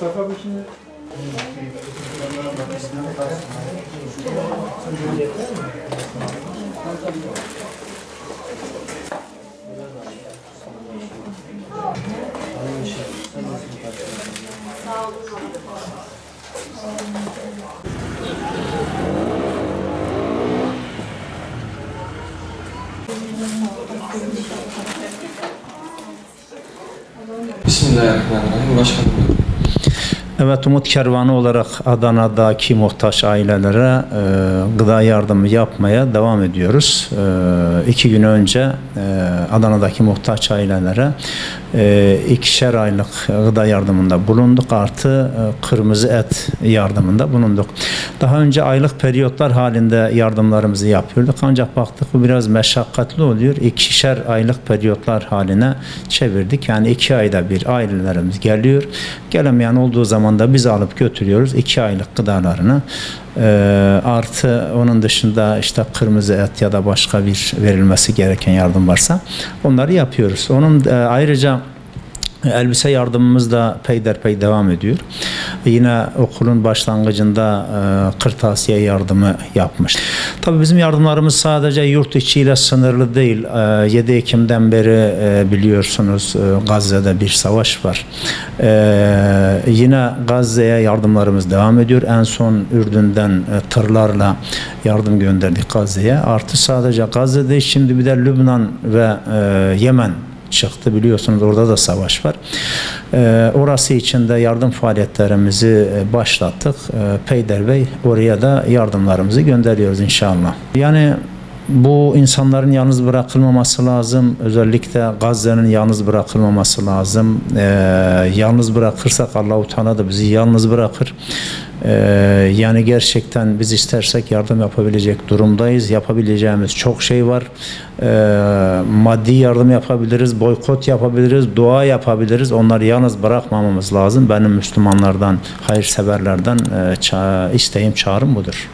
Mustafa abi şimdi Bismillahirrahmanirrahim. Başkanım. Evet, Umut Kervanı olarak Adana'daki muhtaç ailelere gıda yardımı yapmaya devam ediyoruz. 2 gün önce Adana'daki muhtaç ailelere 2'şer aylık gıda yardımında bulunduk. Artı kırmızı et yardımında bulunduk. Daha önce aylık periyotlar halinde yardımlarımızı yapıyorduk. Ancak baktık bu biraz meşakkatli oluyor. 2'şer aylık periyotlar haline çevirdik. Yani 2 ayda bir ailelerimiz geliyor. Gelemeyen olduğu zaman da biz alıp götürüyoruz 2 aylık gıdalarını. Artı onun dışında işte kırmızı et ya da başka bir verilmesi gereken yardım varsa onları yapıyoruz. Onun ayrıca elbise yardımımız da peyderpey devam ediyor. Yine okulun başlangıcında kırtasiye yardımı yapmış. Tabii bizim yardımlarımız sadece yurt içiyle sınırlı değil. 7 Ekim'den beri biliyorsunuz Gazze'de bir savaş var. Yine Gazze'ye yardımlarımız devam ediyor. En son Ürdün'den tırlarla yardım gönderdik Gazze'ye. Artı sadece Gazze'de şimdi bir de Lübnan ve Yemen çıktı, biliyorsunuz orada da savaş var. Orası için de yardım faaliyetlerimizi başlattık. Peyderpey oraya da yardımlarımızı gönderiyoruz inşallah. Yani bu insanların yalnız bırakılmaması lazım. Özellikle Gazze'nin yalnız bırakılmaması lazım. Yalnız bırakırsak Allah-u Teala da bizi yalnız bırakır. Yani gerçekten biz istersek yardım yapabilecek durumdayız. Yapabileceğimiz çok şey var. Maddi yardım yapabiliriz, boykot yapabiliriz, dua yapabiliriz. Onları yalnız bırakmamamız lazım. Benim Müslümanlardan, hayırseverlerden isteğim, çağrım budur.